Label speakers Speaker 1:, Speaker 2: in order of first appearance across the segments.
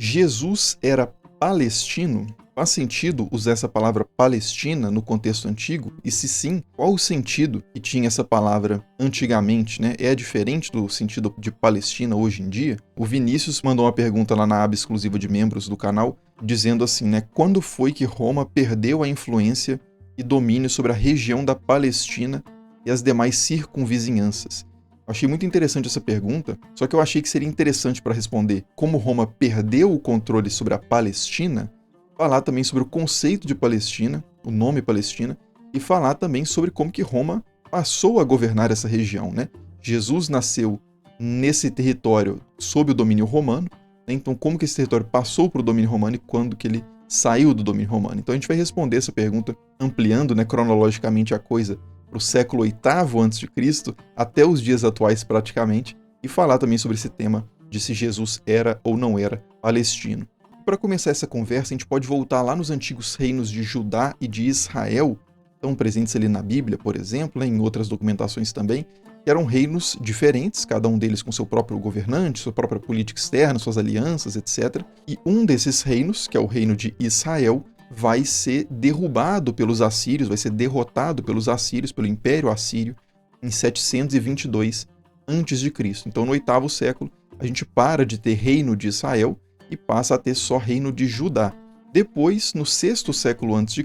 Speaker 1: Jesus era palestino? Faz sentido usar essa palavra Palestina no contexto antigo? E se sim, qual o sentido que tinha essa palavra antigamente, né? É diferente do sentido de Palestina hoje em dia? O Vinícius mandou uma pergunta lá na aba exclusiva de membros do canal, dizendo assim, né? Quando foi que Roma perdeu a influência e domínio sobre a região da Palestina e as demais circunvizinhanças? Eu achei muito interessante essa pergunta, só que eu achei que seria interessante para responder como Roma perdeu o controle sobre a Palestina, falar também sobre o conceito de Palestina, o nome Palestina, e falar também sobre como que Roma passou a governar essa região, né? Jesus nasceu nesse território sob o domínio romano, né? Então como que esse território passou para o domínio romano e quando que ele saiu do domínio romano? Então a gente vai responder essa pergunta ampliando, né, cronologicamente a coisa para o século VIII a.C. até os dias atuais praticamente, e falar também sobre esse tema de se Jesus era ou não era palestino. Para começar essa conversa, a gente pode voltar lá nos antigos reinos de Judá e de Israel, estão presentes ali na Bíblia, por exemplo, em outras documentações também, que eram reinos diferentes, cada um deles com seu próprio governante, sua própria política externa, suas alianças, etc. E um desses reinos, que é o reino de Israel, vai ser derrubado pelos assírios, vai ser derrotado pelos assírios, pelo Império Assírio, em 722 a.C. Então, no 8º século, a gente para de ter reino de Israel e passa a ter só reino de Judá. Depois, no 6º século a.C.,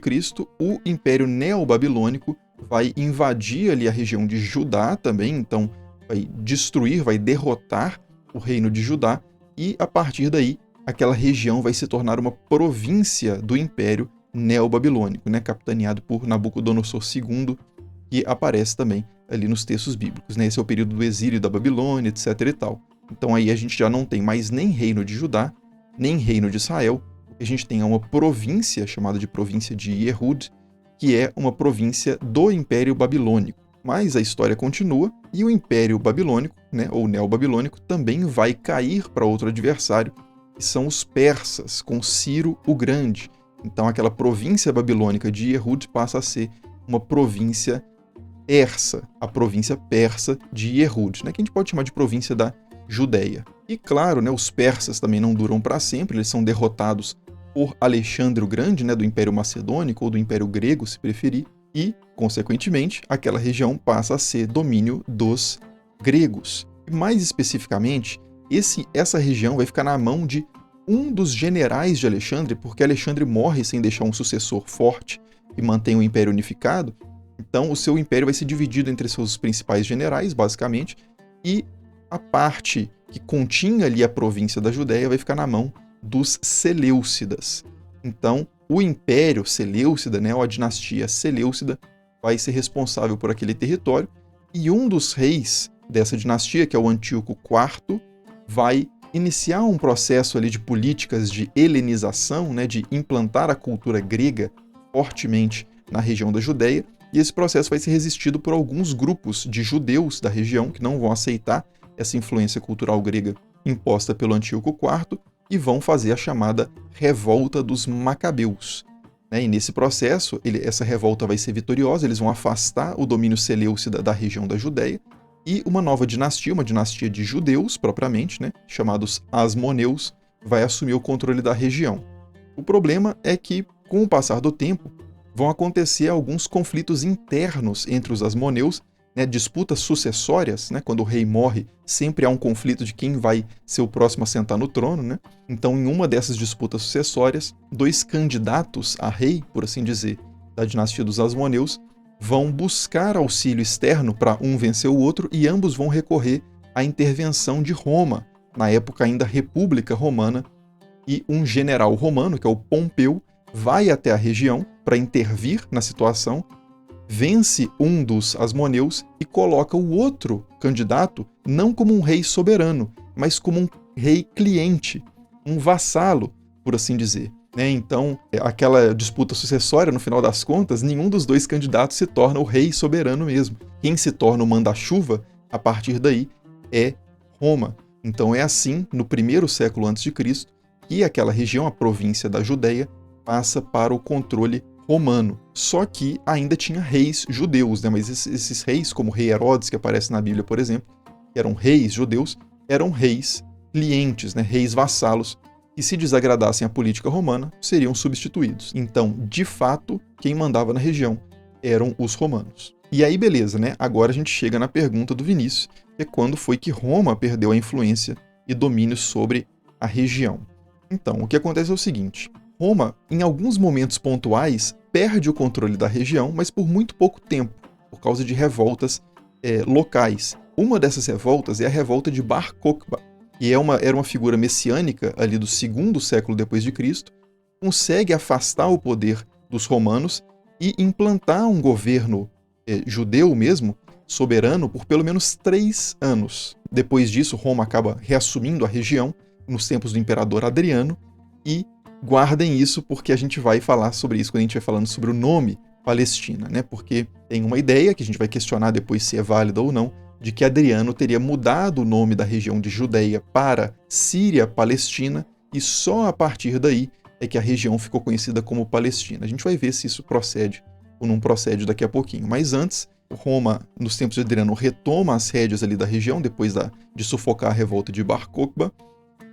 Speaker 1: o Império Neobabilônico vai invadir ali a região de Judá também, então vai destruir, vai derrotar o reino de Judá, e a partir daí aquela região vai se tornar uma província do Império Neobabilônico, né, capitaneado por Nabucodonosor II, que aparece também ali nos textos bíblicos, né? Esse é o período do exílio da Babilônia, etc. e tal. Então aí a gente já não tem mais nem reino de Judá, nem reino de Israel. O que a gente tem é uma província chamada de província de Yehud, que é uma província do Império Babilônico. Mas a história continua e o Império Babilônico, né, ou Neobabilônico, também vai cair para outro adversário, que são os persas, com Ciro o Grande. Então aquela província babilônica de Yehud passa a ser uma província persa, a província persa de Yehud, né, que a gente pode chamar de província da Judéia. E claro, né, os persas também não duram para sempre, eles são derrotados por Alexandre o Grande, né, do Império Macedônico ou do Império Grego, se preferir, e, consequentemente, aquela região passa a ser domínio dos gregos. E mais especificamente, essa região vai ficar na mão de um dos generais de Alexandre, porque Alexandre morre sem deixar um sucessor forte que mantenha o Império unificado. Então, o seu império vai ser dividido entre seus principais generais, basicamente, e a parte que continha ali a província da Judéia vai ficar na mão dos Seleucidas. Então, o Império Seleucida, né, ou a dinastia Seleucida, vai ser responsável por aquele território, e um dos reis dessa dinastia, que é o Antíoco IV, vai iniciar um processo ali de políticas de helenização, né, de implantar a cultura grega fortemente na região da Judéia, e esse processo vai ser resistido por alguns grupos de judeus da região que não vão aceitar essa influência cultural grega imposta pelo Antíoco IV e vão fazer a chamada Revolta dos Macabeus. E nesse processo, essa revolta vai ser vitoriosa, eles vão afastar o domínio seleucida da região da Judéia e uma nova dinastia, uma dinastia de judeus propriamente, né, chamados Asmoneus, vai assumir o controle da região. O problema é que, com o passar do tempo, vão acontecer alguns conflitos internos entre os Asmoneus, né, disputas sucessórias, né, quando o rei morre, sempre há um conflito de quem vai ser o próximo a sentar no trono, né? Então, em uma dessas disputas sucessórias, dois candidatos a rei, por assim dizer, da dinastia dos Asmoneus, vão buscar auxílio externo para um vencer o outro e ambos vão recorrer à intervenção de Roma, na época ainda República Romana, e um general romano, que é o Pompeu, vai até a região para intervir na situação, vence um dos Asmoneus e coloca o outro candidato não como um rei soberano, mas como um rei cliente, um vassalo, por assim dizer. Então, aquela disputa sucessória, no final das contas, nenhum dos dois candidatos se torna o rei soberano mesmo. Quem se torna o manda-chuva, a partir daí, é Roma. Então é assim, no 1º século a.C., que aquela região, a província da Judéia, passa para o controle romano. Só que ainda tinha reis judeus, né? Mas esses reis, como o rei Herodes, que aparece na Bíblia, por exemplo, que eram reis judeus, eram reis clientes, né? Reis vassalos que, se desagradassem a política romana, seriam substituídos. Então, de fato, quem mandava na região eram os romanos. E aí, beleza, né? Agora a gente chega na pergunta do Vinícius, que é quando foi que Roma perdeu a influência e domínio sobre a região. Então, o que acontece é o seguinte: Roma, em alguns momentos pontuais, perde o controle da região, mas por muito pouco tempo, por causa de revoltas locais. Uma dessas revoltas é a revolta de Bar Kokhba, que era uma figura messiânica ali do 2º século depois de Cristo, consegue afastar o poder dos romanos e implantar um governo judeu mesmo, soberano, por pelo menos 3 anos. Depois disso, Roma acaba reassumindo a região nos tempos do imperador Adriano, e guardem isso porque a gente vai falar sobre isso quando a gente vai falando sobre o nome Palestina, né? Porque tem uma ideia, que a gente vai questionar depois se é válida ou não, de que Adriano teria mudado o nome da região de Judeia para Síria-Palestina, e só a partir daí é que a região ficou conhecida como Palestina. A gente vai ver se isso procede ou não procede daqui a pouquinho. Mas antes, Roma, nos tempos de Adriano, retoma as rédeas ali da região, depois de sufocar a revolta de Bar Kokhba,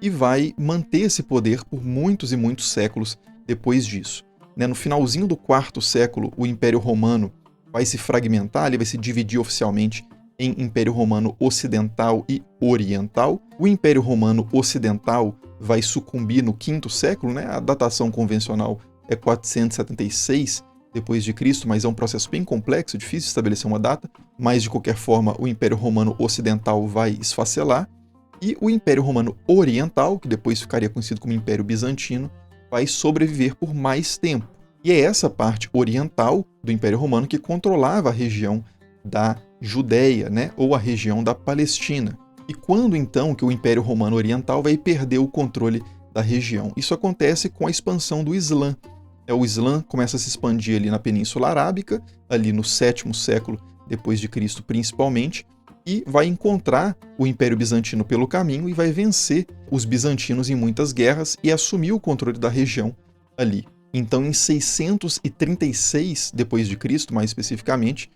Speaker 1: e vai manter esse poder por muitos e muitos séculos depois disso. No finalzinho do 4º século, o Império Romano vai se fragmentar, ele vai se dividir oficialmente em Império Romano Ocidental e Oriental. O Império Romano Ocidental vai sucumbir no 5º século, né? A datação convencional é 476 depois de Cristo, mas é um processo bem complexo, difícil de estabelecer uma data, mas de qualquer forma o Império Romano Ocidental vai esfacelar, e o Império Romano Oriental, que depois ficaria conhecido como Império Bizantino, vai sobreviver por mais tempo. E é essa parte oriental do Império Romano que controlava a região da Judéia, né, ou a região da Palestina. E quando então que o Império Romano Oriental vai perder o controle da região? Isso acontece com a expansão do Islã. O Islã começa a se expandir ali na Península Arábica, ali no 7º século depois de Cristo principalmente, e vai encontrar o Império Bizantino pelo caminho e vai vencer os bizantinos em muitas guerras e assumir o controle da região ali. Então, em 636 depois de Cristo, mais especificamente,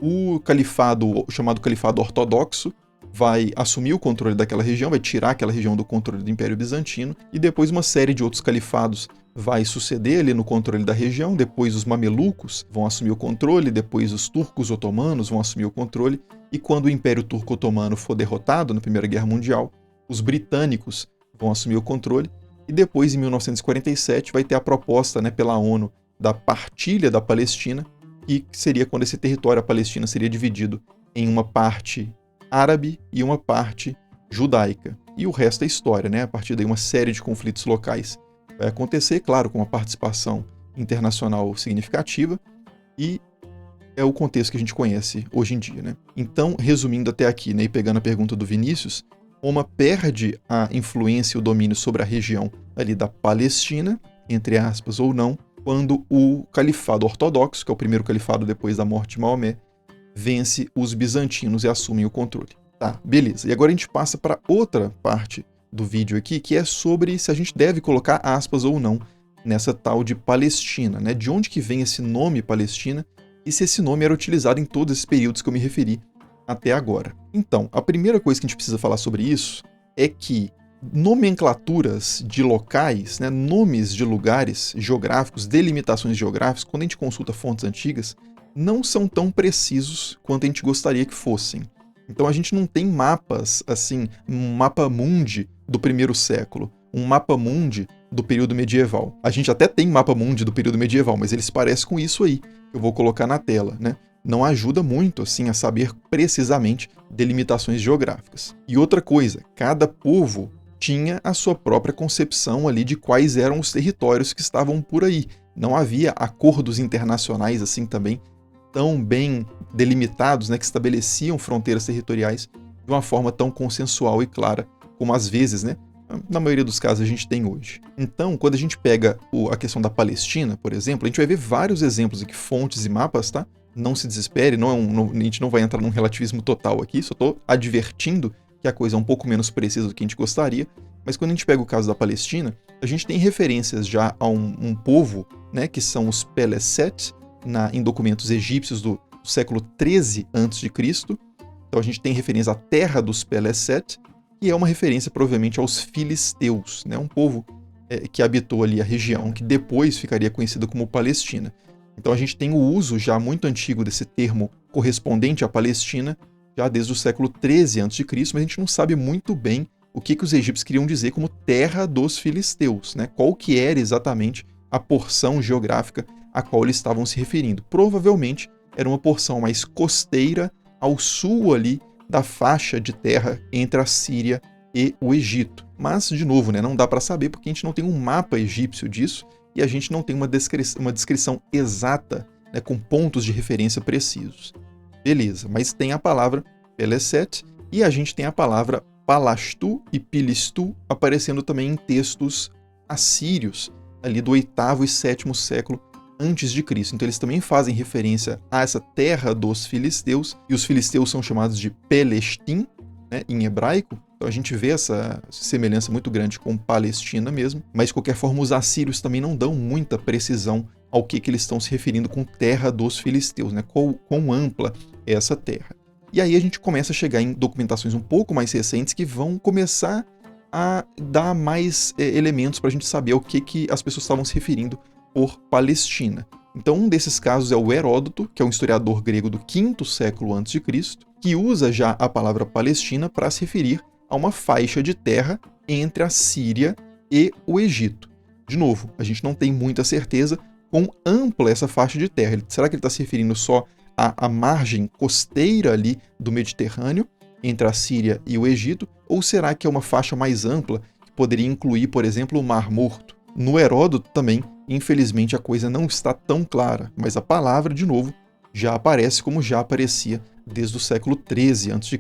Speaker 1: o califado, chamado Califado Ortodoxo, vai assumir o controle daquela região, vai tirar aquela região do controle do Império Bizantino, e depois uma série de outros califados vai suceder ali no controle da região. Depois os mamelucos vão assumir o controle, depois os turcos otomanos vão assumir o controle, e quando o Império Turco-Otomano for derrotado na Primeira Guerra Mundial, os britânicos vão assumir o controle, e depois, em 1947, vai ter a proposta, né, pela ONU da partilha da Palestina, que seria quando esse território, a Palestina, seria dividido em uma parte árabe e uma parte judaica. E o resto é história, né? A partir daí uma série de conflitos locais vai acontecer, claro, com uma participação internacional significativa, e é o contexto que a gente conhece hoje em dia, né? Então, resumindo até aqui, né, e pegando a pergunta do Vinícius, Roma perde a influência e o domínio sobre a região ali da Palestina, entre aspas ou não, quando o Califado Ortodoxo, que é o primeiro califado depois da morte de Maomé, vence os bizantinos e assume o controle. Tá, beleza. E agora a gente passa para outra parte do vídeo aqui, que é sobre se a gente deve colocar aspas ou não nessa tal de Palestina, né? De onde que vem esse nome Palestina e se esse nome era utilizado em todos esses períodos que eu me referi até agora. Então, a primeira coisa que a gente precisa falar sobre isso é que nomenclaturas de locais, né, nomes de lugares geográficos, delimitações geográficas, quando a gente consulta fontes antigas, não são tão precisos quanto a gente gostaria que fossem. Então a gente não tem mapas, assim, um mapa mundi do 1º século, um mapa mundi do período medieval. A gente até tem mapa mundi do período medieval, mas ele se parece com isso aí, que eu vou colocar na tela, né? Não ajuda muito, assim, a saber precisamente delimitações geográficas. E outra coisa, cada povo tinha a sua própria concepção ali de quais eram os territórios que estavam por aí. Não havia acordos internacionais, assim, também tão bem delimitados, né, que estabeleciam fronteiras territoriais de uma forma tão consensual e clara como às vezes, né, na maioria dos casos a gente tem hoje. Então, quando a gente pega a questão da Palestina, por exemplo, a gente vai ver vários exemplos aqui, fontes e mapas, tá? Não se desespere, a gente não vai entrar num relativismo total aqui, só estou advertindo que a coisa é um pouco menos precisa do que a gente gostaria, mas quando a gente pega o caso da Palestina, a gente tem referências já a um povo, né, que são os Peleset, em documentos egípcios do século 13 a.C. Então a gente tem referência à terra dos Peleset, que é uma referência provavelmente aos filisteus, né? Um povo que habitou ali a região, que depois ficaria conhecida como Palestina. Então a gente tem o uso já muito antigo desse termo correspondente à Palestina, já desde o século XIII a.C., mas a gente não sabe muito bem o que os egípcios queriam dizer como terra dos filisteus, né? Qual que era exatamente a porção geográfica a qual eles estavam se referindo. Provavelmente era uma porção mais costeira ao sul ali da faixa de terra entre a Síria e o Egito. Mas, de novo, né, não dá para saber porque a gente não tem um mapa egípcio disso e a gente não tem uma descrição exata, né, com pontos de referência precisos. Beleza, mas tem a palavra Peleset e a gente tem a palavra Palastu e Pilistu aparecendo também em textos assírios, ali do 8º e 7º século antes de Cristo. Então eles também fazem referência a essa terra dos filisteus, e os filisteus são chamados de Pelestim, né, em hebraico. Então a gente vê essa semelhança muito grande com Palestina mesmo, mas de qualquer forma os assírios também não dão muita precisão ao que eles estão se referindo com terra dos filisteus, né? Quão ampla é essa terra. E aí a gente começa a chegar em documentações um pouco mais recentes que vão começar a dar mais elementos para a gente saber ao que as pessoas estavam se referindo por Palestina. Então um desses casos é o Heródoto, que é um historiador grego do 5º século a.C., que usa já a palavra Palestina para se referir a uma faixa de terra entre a Síria e o Egito. De novo, a gente não tem muita certeza quão ampla é essa faixa de terra. Será que ele está se referindo só à margem costeira ali do Mediterrâneo, entre a Síria e o Egito, ou será que é uma faixa mais ampla que poderia incluir, por exemplo, o Mar Morto? No Heródoto também, infelizmente, a coisa não está tão clara, mas a palavra, de novo, já aparece como já aparecia desde o século XIII a.C.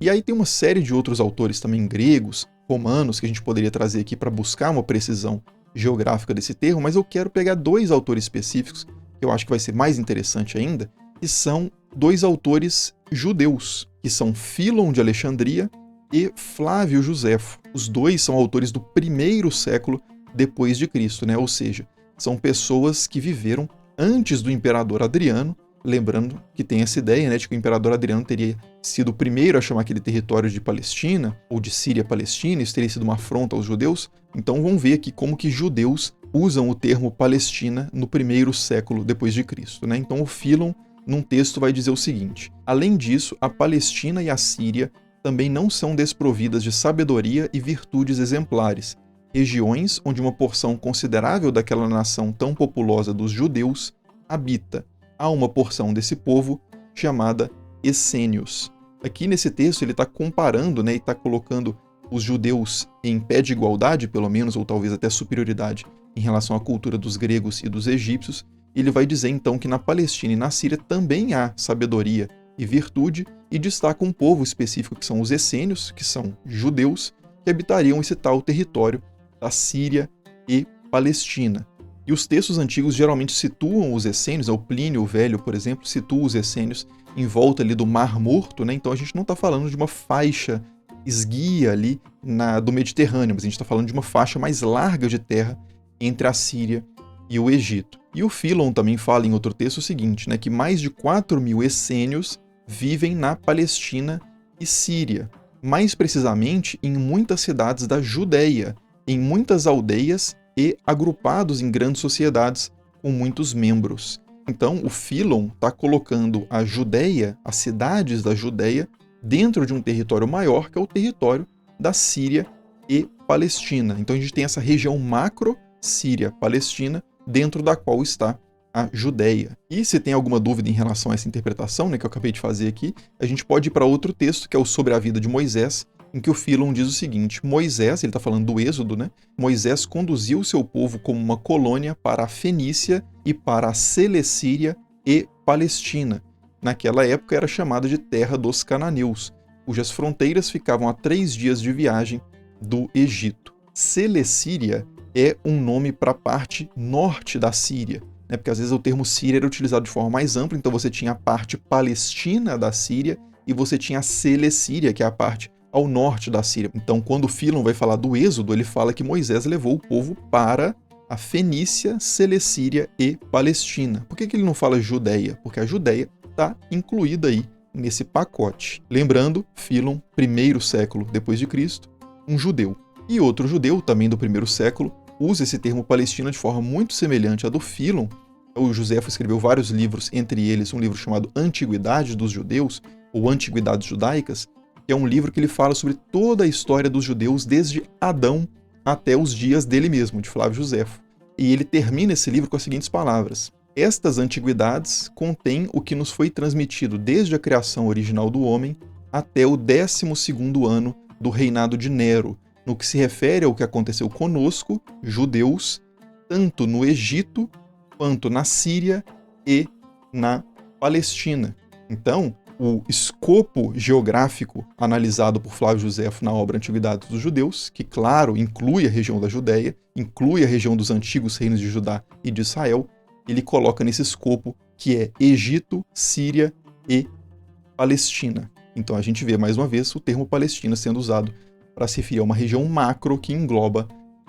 Speaker 1: E aí tem uma série de outros autores também gregos, romanos, que a gente poderia trazer aqui para buscar uma precisão geográfica desse termo, mas eu quero pegar 2 autores específicos, que eu acho que vai ser mais interessante ainda, que são 2 autores judeus, que são Fílon de Alexandria e Flávio Josefo. Os 2 são autores do 1º século depois de Cristo, né? Ou seja, são pessoas que viveram antes do imperador Adriano, lembrando que tem essa ideia, né, de que o imperador Adriano teria sido o primeiro a chamar aquele território de Palestina, ou de Síria-Palestina, isso teria sido uma afronta aos judeus. Então vamos ver aqui como que judeus usam o termo Palestina no 1º século depois de Cristo, né? Então o Fílon, num texto, vai dizer o seguinte: além disso, a Palestina e a Síria também não são desprovidas de sabedoria e virtudes exemplares, regiões onde uma porção considerável daquela nação tão populosa dos judeus habita. Há uma porção desse povo chamada essênios. Aqui nesse texto ele está comparando, né, e está colocando os judeus em pé de igualdade, pelo menos, ou talvez até superioridade em relação à cultura dos gregos e dos egípcios. Ele vai dizer então que na Palestina e na Síria também há sabedoria e virtude, e destaca um povo específico que são os essênios, que são judeus, que habitariam esse tal território da Síria e Palestina. E os textos antigos geralmente situam os essênios, o Plínio o Velho, por exemplo, situa os essênios em volta ali do Mar Morto, né? Então a gente não está falando de uma faixa esguia ali do Mediterrâneo, mas a gente está falando de uma faixa mais larga de terra entre a Síria e o Egito. E o Fílon também fala em outro texto o seguinte, né, que mais de 4.000 essênios vivem na Palestina e Síria, mais precisamente em muitas cidades da Judéia, em muitas aldeias e agrupados em grandes sociedades com muitos membros. Então, o Fílon está colocando a Judéia, as cidades da Judéia, dentro de um território maior, que é o território da Síria e Palestina. Então, a gente tem essa região macro, Síria-Palestina, dentro da qual está a Judéia. E se tem alguma dúvida em relação a essa interpretação, né, que eu acabei de fazer aqui, a gente pode ir para outro texto, que é o Sobre a Vida de Moisés, em que o Fílon diz o seguinte: Moisés, ele está falando do Êxodo, né? Moisés conduziu o seu povo como uma colônia para a Fenícia e para a Celecíria e Palestina. Naquela época era chamada de Terra dos Cananeus, cujas fronteiras ficavam a 3 dias de viagem do Egito. Celecíria é um nome para a parte norte da Síria, né? Porque às vezes o termo Síria era utilizado de forma mais ampla, então você tinha a parte palestina da Síria e você tinha a Celecíria, que é a parte ao norte da Síria. Então, quando o Fílon vai falar do Êxodo, ele fala que Moisés levou o povo para a Fenícia, Celecíria e Palestina. Por que ele não fala Judéia? Porque a Judéia está incluída aí nesse pacote. Lembrando, Fílon, 1º século depois de Cristo, um judeu. E outro judeu, também do 1º século, usa esse termo Palestina de forma muito semelhante à do Philon. O Joséfo escreveu vários livros, entre eles um livro chamado Antiguidade dos Judeus, ou Antiguidades Judaicas, que é um livro que ele fala sobre toda a história dos judeus desde Adão até os dias dele mesmo, de Flávio Joséfo. E ele termina esse livro com as seguintes palavras: estas antiguidades contêm o que nos foi transmitido desde a criação original do homem até o 12º ano do reinado de Nero, no que se refere ao que aconteceu conosco, judeus, tanto no Egito, quanto na Síria e na Palestina. Então, o escopo geográfico analisado por Flávio Joséfo na obra Antiguidades dos Judeus, que, claro, inclui a região da Judéia, inclui a região dos antigos reinos de Judá e de Israel, ele coloca nesse escopo que é Egito, Síria e Palestina. Então a gente vê mais uma vez o termo Palestina sendo usado para se referir a uma região macro que engloba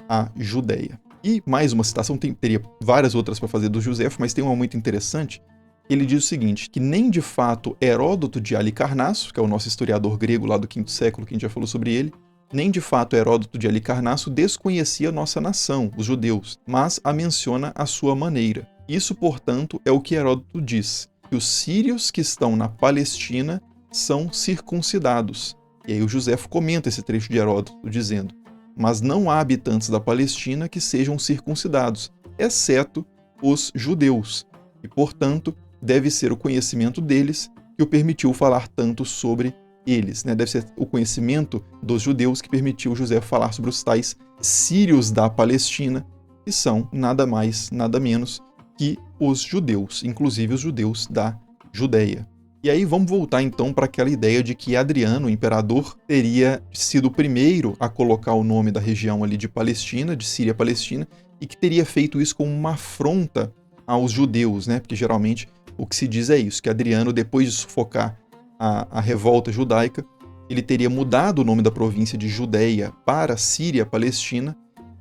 Speaker 1: a Judéia. E mais uma citação, teria várias outras para fazer do Joséfo, mas tem uma muito interessante. Ele diz o seguinte, que nem de fato Heródoto de Halicarnasso, que é o nosso historiador grego lá do V século, que a gente já falou sobre ele, nem de fato Heródoto de Halicarnasso desconhecia nossa nação, os judeus, mas a menciona à sua maneira. Isso, portanto, é o que Heródoto diz, que os sírios que estão na Palestina são circuncidados. E aí o Joséfo comenta esse trecho de Heródoto, dizendo, mas não há habitantes da Palestina que sejam circuncidados, exceto os judeus, e, portanto, deve ser o conhecimento deles que o permitiu falar tanto sobre eles, né? Deve ser o conhecimento dos judeus que permitiu Joséfo falar sobre os tais sírios da Palestina, que são nada mais, nada menos que os judeus, inclusive os judeus da Judéia. E aí vamos voltar então para aquela ideia de que Adriano, o imperador, teria sido o primeiro a colocar o nome da região ali de Palestina, de Síria-Palestina, e que teria feito isso como uma afronta aos judeus, né? Porque geralmente o que se diz é isso, que Adriano, depois de sufocar a revolta judaica, ele teria mudado o nome da província de Judéia para Síria-Palestina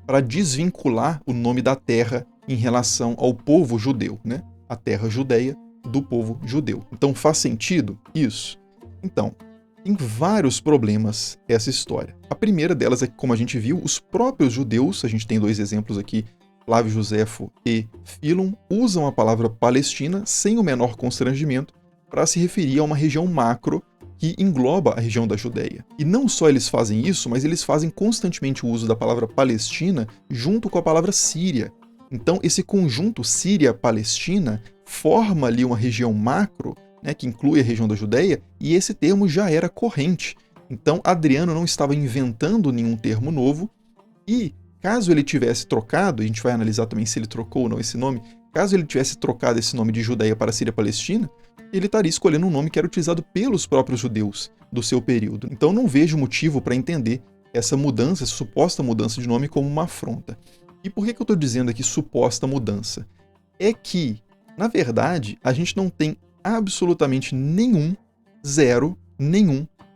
Speaker 1: para desvincular o nome da terra em relação ao povo judeu, né? A terra Judéia do povo judeu. Então faz sentido isso? Então, tem vários problemas essa história. A primeira delas é que, como a gente viu, os próprios judeus, a gente tem dois exemplos aqui, Flávio Joséfo e Philon, usam a palavra Palestina sem o menor constrangimento para se referir a uma região macro que engloba a região da Judéia. E não só eles fazem isso, mas eles fazem constantemente o uso da palavra Palestina junto com a palavra Síria. Então, esse conjunto Síria-Palestina forma ali uma região macro, né, que inclui a região da Judéia, e esse termo já era corrente. Então, Adriano não estava inventando nenhum termo novo, e caso ele tivesse trocado, a gente vai analisar também se ele trocou ou não esse nome, caso ele tivesse trocado esse nome de Judéia para Síria-Palestina, ele estaria escolhendo um nome que era utilizado pelos próprios judeus do seu período. Então, não vejo motivo para entender essa mudança, essa suposta mudança de nome como uma afronta. E por que eu estou dizendo aqui suposta mudança? É que, na verdade, a gente não tem absolutamente nenhum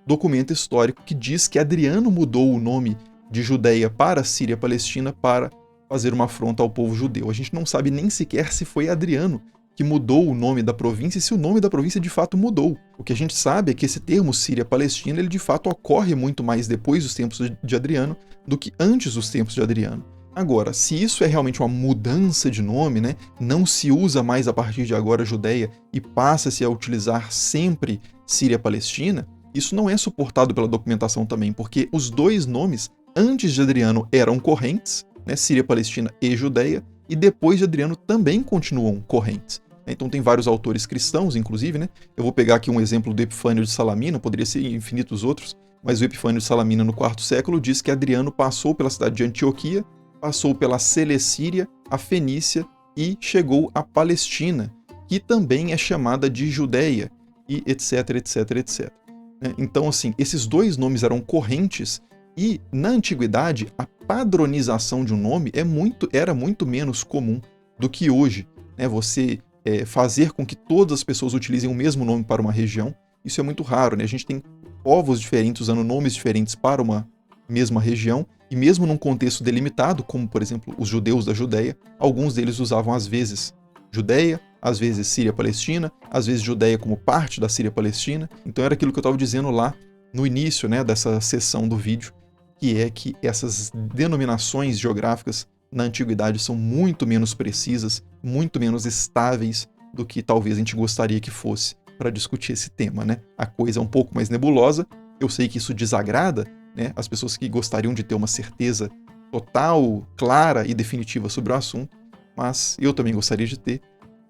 Speaker 1: documento histórico que diz que Adriano mudou o nome de Judéia para Síria-Palestina para fazer uma afronta ao povo judeu. A gente não sabe nem sequer se foi Adriano que mudou o nome da província e se o nome da província de fato mudou. O que a gente sabe é que esse termo Síria-Palestina, ele de fato ocorre muito mais depois dos tempos de Adriano do que antes dos tempos de Adriano. Agora, se isso é realmente uma mudança de nome, né, não se usa mais a partir de agora Judéia e passa-se a utilizar sempre Síria-Palestina, isso não é suportado pela documentação também, porque os dois nomes, antes de Adriano, eram correntes, né, Síria-Palestina e Judéia, e depois de Adriano também continuam correntes. Então tem vários autores cristãos, inclusive, né? Eu vou pegar aqui um exemplo do Epifânio de Salamina, poderia ser infinitos outros, mas o Epifânio de Salamina no IV século diz que Adriano passou pela cidade de Antioquia, passou pela Celecíria, a Fenícia e chegou à Palestina, que também é chamada de Judéia, e etc, etc, etc. Então, assim, esses dois nomes eram correntes e, na antiguidade, a padronização de um nome era muito menos comum do que hoje. Né? Você fazer com que todas as pessoas utilizem o mesmo nome para uma região, isso é muito raro. Né? A gente tem povos diferentes usando nomes diferentes para uma mesma região, e mesmo num contexto delimitado, como, por exemplo, os judeus da Judéia, alguns deles usavam às vezes Judéia, às vezes Síria-Palestina, às vezes Judéia como parte da Síria-Palestina. Então era aquilo que eu estava dizendo lá no início, né, dessa sessão do vídeo, que é que essas denominações geográficas na antiguidade são muito menos precisas, muito menos estáveis do que talvez a gente gostaria que fosse para discutir esse tema, né? A coisa é um pouco mais nebulosa, eu sei que isso desagrada, né, as pessoas que gostariam de ter uma certeza total, clara e definitiva sobre o assunto, mas eu também gostaria de ter,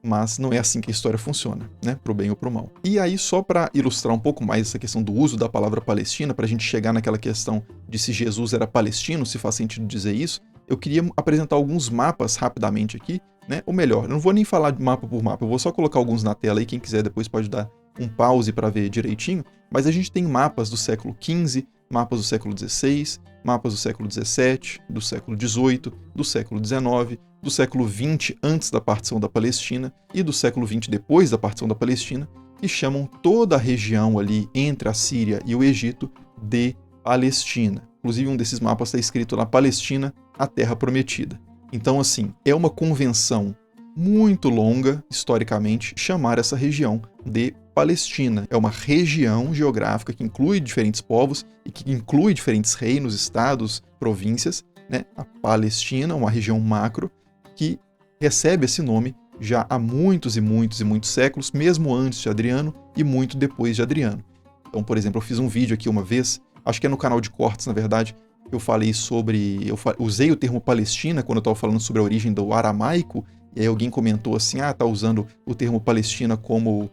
Speaker 1: mas não é assim que a história funciona, né, pro bem ou pro mal. E aí, só para ilustrar um pouco mais essa questão do uso da palavra Palestina, para a gente chegar naquela questão de se Jesus era palestino, se faz sentido dizer isso, eu queria apresentar alguns mapas rapidamente aqui, né, ou melhor, eu não vou nem falar de mapa por mapa, eu vou só colocar alguns na tela aí, quem quiser depois pode dar um pause para ver direitinho, mas a gente tem mapas do século XV, mapas do século XVI, mapas do século XVII, do século XVIII, do século XIX, do século XX antes da partição da Palestina e do século XX depois da partição da Palestina, que chamam toda a região ali entre a Síria e o Egito de Palestina. Inclusive um desses mapas está escrito na Palestina, a Terra Prometida. Então, assim, é uma convenção muito longa, historicamente, chamar essa região de Palestina. É uma região geográfica que inclui diferentes povos e que inclui diferentes reinos, estados, províncias, né? A Palestina, uma região macro, que recebe esse nome já há muitos e muitos e muitos séculos, mesmo antes de Adriano e muito depois de Adriano. Então, por exemplo, eu fiz um vídeo aqui uma vez, acho que é no canal de cortes, na verdade, eu falei sobre... usei o termo Palestina quando eu estava falando sobre a origem do aramaico, e aí alguém comentou assim, tá usando o termo Palestina como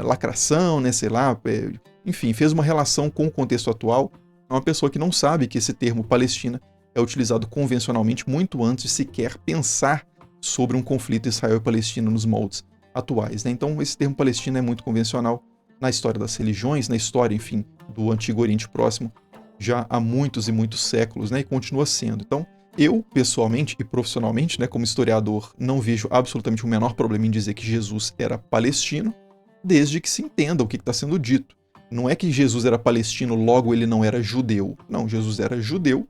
Speaker 1: lacração, né, sei lá, enfim, fez uma relação com o contexto atual. É uma pessoa que não sabe que esse termo Palestina é utilizado convencionalmente muito antes de sequer pensar sobre um conflito Israel e Palestina nos moldes atuais, né? Então, esse termo Palestina é muito convencional na história das religiões, na história, enfim, do Antigo Oriente Próximo, já há muitos e muitos séculos, né, e continua sendo. Então, eu, pessoalmente e profissionalmente, né, como historiador, não vejo absolutamente o menor problema em dizer que Jesus era palestino, desde que se entenda o que está sendo dito. Não é que Jesus era palestino, logo ele não era judeu. Não, Jesus era judeu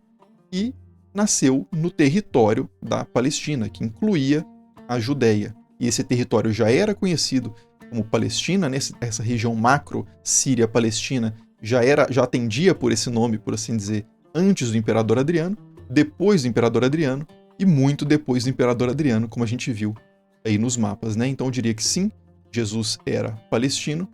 Speaker 1: e nasceu no território da Palestina, que incluía a Judéia. E esse território já era conhecido como Palestina, né? Essa região macro, Síria-Palestina, já atendia por esse nome, por assim dizer, antes do Imperador Adriano, depois do Imperador Adriano e muito depois do Imperador Adriano, como a gente viu aí nos mapas, né? Então eu diria que sim, Jesus era palestino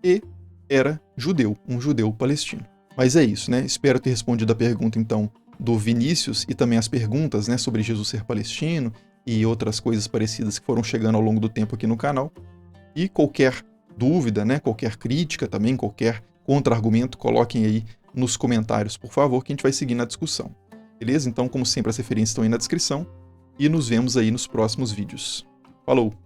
Speaker 1: e era judeu, um judeu palestino. Mas é isso, né? Espero ter respondido a pergunta, então, do Vinícius e também as perguntas, né, sobre Jesus ser palestino e outras coisas parecidas que foram chegando ao longo do tempo aqui no canal. E qualquer dúvida, né, qualquer crítica também, qualquer contra-argumento, coloquem aí nos comentários, por favor, que a gente vai seguir na discussão. Beleza? Então, como sempre, as referências estão aí na descrição e nos vemos aí nos próximos vídeos. Falou!